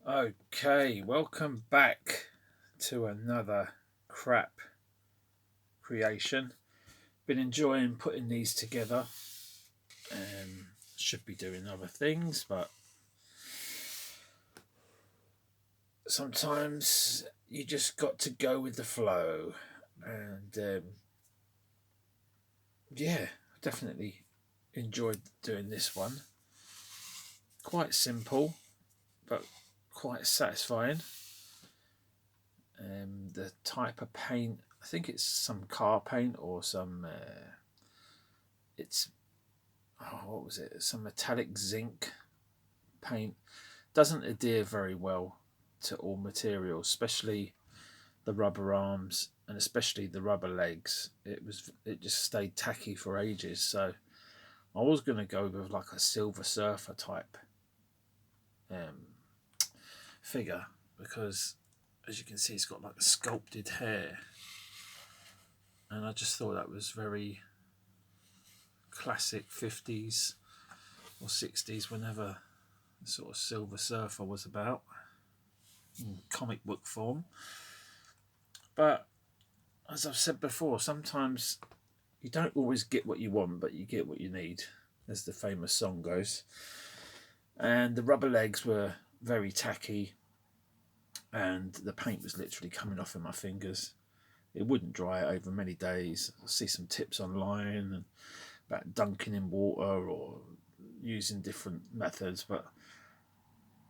Okay, welcome back to another crap creation. Been enjoying putting these together. Should be doing other things, but sometimes you just got to go with the flow. And yeah, definitely enjoyed doing this one. Quite simple, but quite satisfying. The type of paint, I think it's some car paint or some. It's what was it? Some metallic zinc paint. Doesn't adhere very well to all materials, especially the rubber arms and especially the rubber legs. It just stayed tacky for ages. So I was going to go with like a Silver Surfer type um, figure because, as you can see, it's got like a sculpted hair, and I just thought that was very classic 50s or 60s, whenever the sort of Silver Surfer was about in comic book form. But as I've said before, sometimes you don't always get what you want, but you get what you need, as the famous song goes. And the rubber legs were very tacky, and the paint was literally coming off in my fingers. It wouldn't dry over many days. I see some tips online about dunking in water or using different methods, but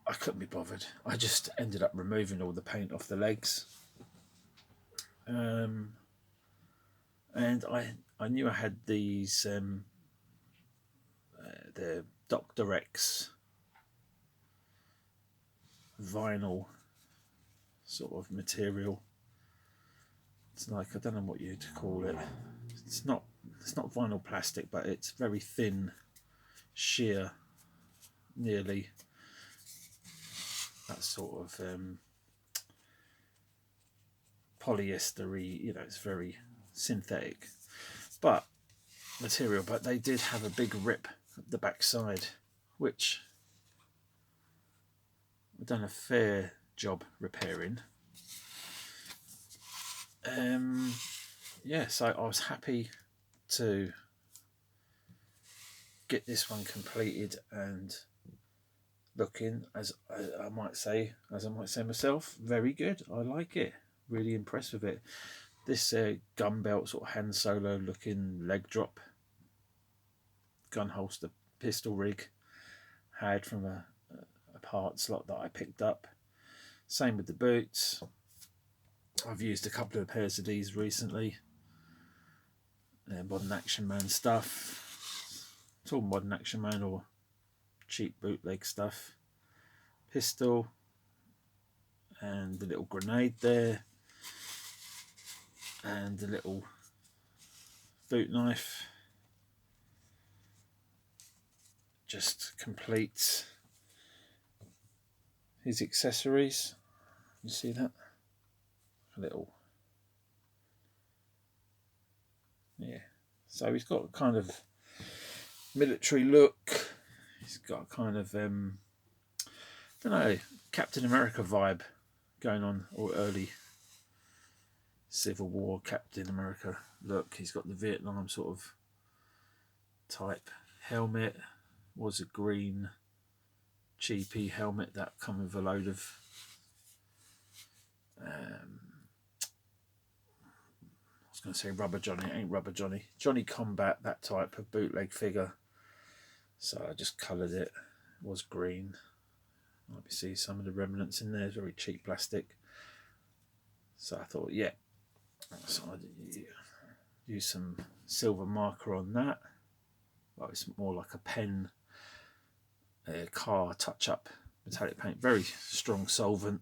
I couldn't be bothered. I just ended up removing all the paint off the legs. And I knew I had these the Dr. X vinyl sort of material. It's like, I don't know what you'd call it. It's not vinyl plastic, but it's very thin, sheer, nearly that sort of polyestery. It's very synthetic, but material. But they did have a big rip at the backside, which I've done a fair job repairing. So I was happy to get this one completed and looking, as I might say myself, very good. I like it. Really impressed with it. This gun belt sort of Han Solo looking leg drop gun holster pistol rig had from a part slot that I picked up. Same with the boots. I've used a couple of pairs of these recently. Modern Action Man stuff. It's all Modern Action Man or cheap bootleg stuff. Pistol and the little grenade there, and the little boot knife. Just completes his accessories. You see that? A little. Yeah. So he's got a kind of military look. He's got a kind of, I don't know, Captain America vibe going on, or early Civil War Captain America look. He's got the Vietnam sort of type helmet. Was a green cheapy helmet that come with a load of I was going to say Rubber Johnny. It ain't Rubber Johnny. Johnny Combat, that type of bootleg figure. So I just coloured it. It was green. Might be see some of the remnants in there. It's very cheap plastic. So I thought, yeah. So I use some silver marker on that. Well, it's more like a pen, car touch-up metallic paint. Very strong solvent.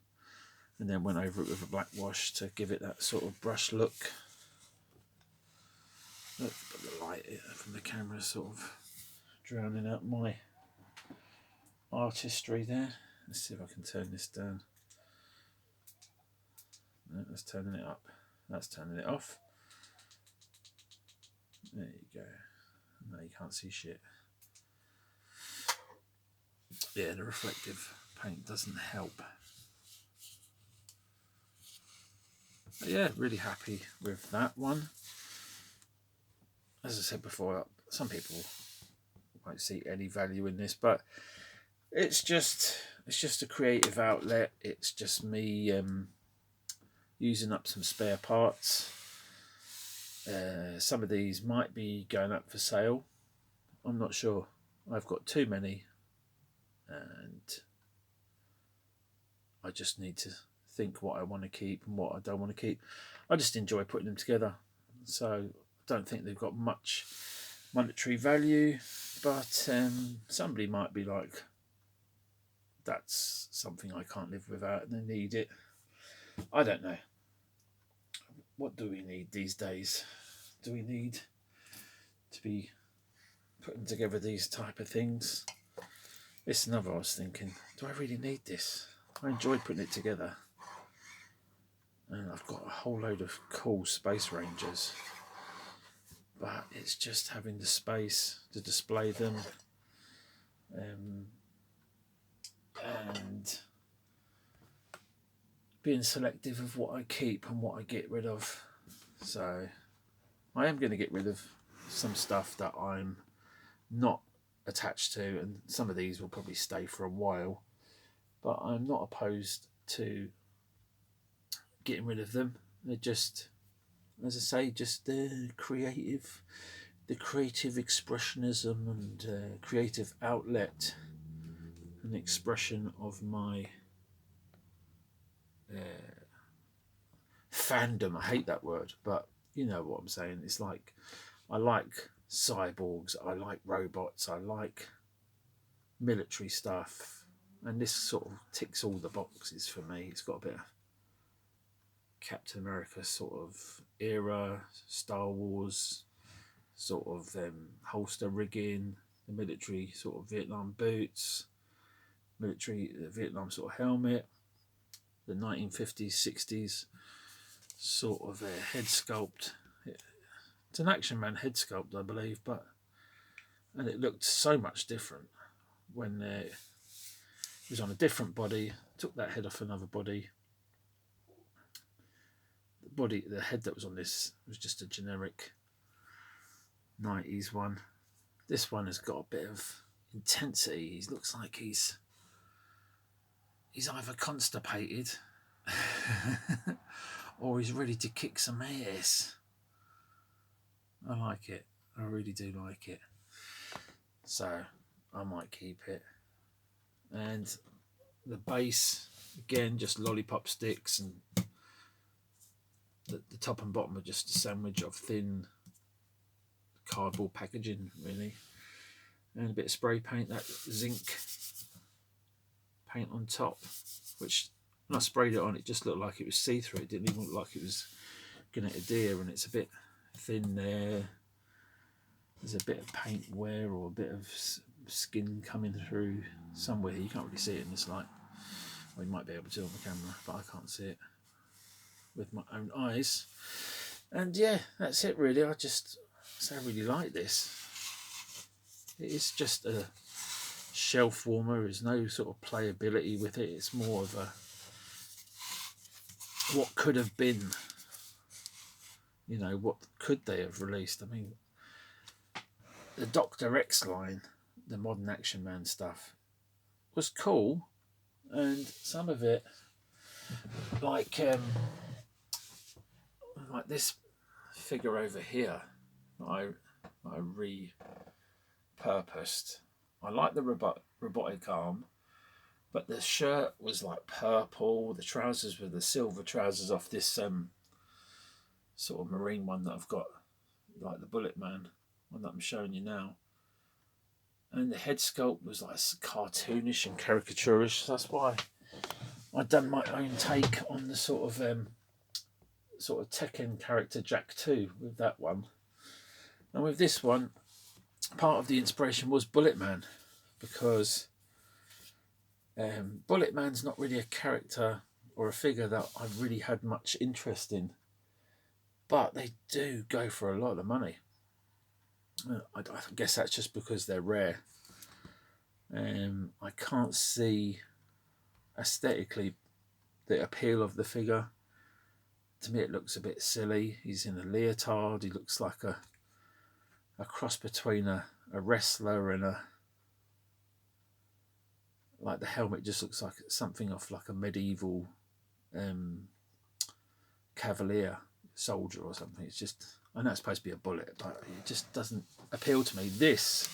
And then went over it with a black wash to give it that sort of brush look. Look, but the light from the camera sort of drowning out my artistry there. Let's see if I can turn this down. No, that's turning it up. That's turning it off. There you go. No, you can't see shit. Yeah, the reflective paint doesn't help. But yeah, really happy with that one. As I said before, some people won't see any value in this, but it's just a creative outlet. It's just me using up some spare parts. Some of these might be going up for sale. I'm not sure. I've got too many, and I just need to think what I want to keep and what I don't want to keep. I just enjoy putting them together, so I don't think they've got much monetary value, but somebody might be like, that's something I can't live without and they need it. I don't know. What do we need these days? Do we need to be putting together these type of things? It's another I was thinking, do I really need this? I enjoy putting it together. And I've got a whole load of cool Space Rangers. But it's just having the space to display them. And being selective of what I keep and what I get rid of. So I am going to get rid of some stuff that I'm not attached to, and some of these will probably stay for a while, but I'm not opposed to getting rid of them. They're just, as I say, just the creative expressionism and creative outlet and expression of my fandom. I hate that word, but you know what I'm saying. It's like, I like cyborgs, I like robots, I like military stuff, and this sort of ticks all the boxes for me. It's got a bit of Captain America sort of era, Star Wars sort of holster rigging, the military sort of Vietnam boots, military Vietnam sort of helmet, the 1950s, 60s sort of head sculpt. It's an Action Man head sculpt, I believe, and it looked so much different when it was on a different body. Took that head off another body. The head that was on this was just a generic 90s one. This one has got a bit of intensity. He looks like he's either constipated or he's ready to kick some ass. I like it. I really do like it. So I might keep it. And the base, again, just lollipop sticks, and the top and bottom are just a sandwich of thin cardboard packaging, really. And a bit of spray paint, that zinc paint on top, which when I sprayed it on, it just looked like it was see-through. It didn't even look like it was going to adhere, and it's a bit thin there. There's a bit of paint wear or a bit of skin coming through somewhere. You can't really see it in this light. Well, you might be able to on the camera, but I can't see it with my own eyes. And yeah, that's it really. I really like this. It is just a shelf warmer. There's no sort of playability with it. It's more of a what could have been. You know, what could they have released? I mean, the Dr. X line, the modern Action Man stuff, was cool, and some of it, like this figure over here, I repurposed. I like the robotic arm, but the shirt was like purple. The trousers were the silver trousers off this sort of marine one that I've got, like the Bullet Man one that I'm showing you now. And the head sculpt was like cartoonish and caricaturish. So that's why I've done my own take on the sort of Tekken character Jack 2 with that one. And with this one, part of the inspiration was Bullet Man, because Bullet Man's not really a character or a figure that I've really had much interest in, but they do go for a lot of money. I guess that's just because they're rare. I can't see aesthetically the appeal of the figure. to me it looks a bit silly. He's in a leotard. He looks like a cross between a wrestler and a, like the helmet just looks like something off like a medieval cavalier soldier or something. It's just, I know it's supposed to be a bullet, but it just doesn't appeal to me. This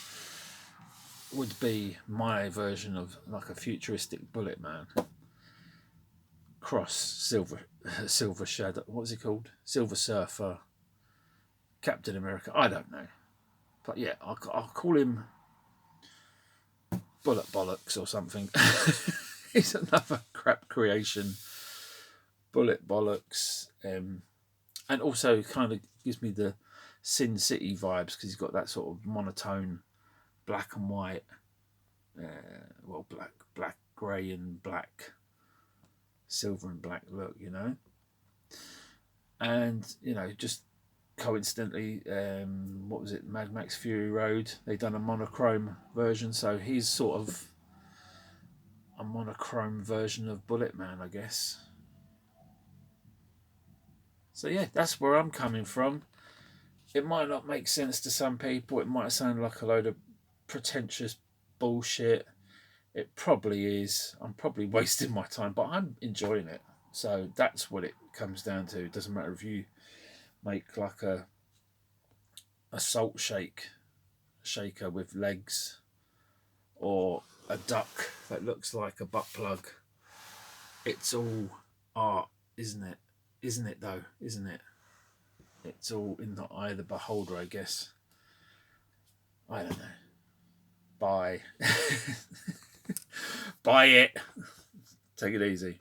would be my version of like a futuristic Bullet Man. Cross Silver Shadow, what's he called? Silver Surfer, Captain America. I don't know, but yeah, I'll call him Bullet Bollocks or something. He's another crap creation. Bullet Bollocks, and also kind of gives me the Sin City vibes because he's got that sort of monotone black and white, well, black, grey and black, silver and black look, you know. And, you know, just coincidentally, what was it, Mad Max Fury Road, they done a monochrome version, so he's sort of a monochrome version of Bullet Man, I guess. So yeah, that's where I'm coming from. It might not make sense to some people. It might sound like a load of pretentious bullshit. It probably is. I'm probably wasting my time, but I'm enjoying it. So that's what it comes down to. It doesn't matter if you make like a salt shaker with legs, or a duck that looks like a butt plug. It's all art, isn't it? Isn't it though? Isn't it? It's all in the eye of the beholder, I guess. I don't know. Bye. Buy it. Take it easy.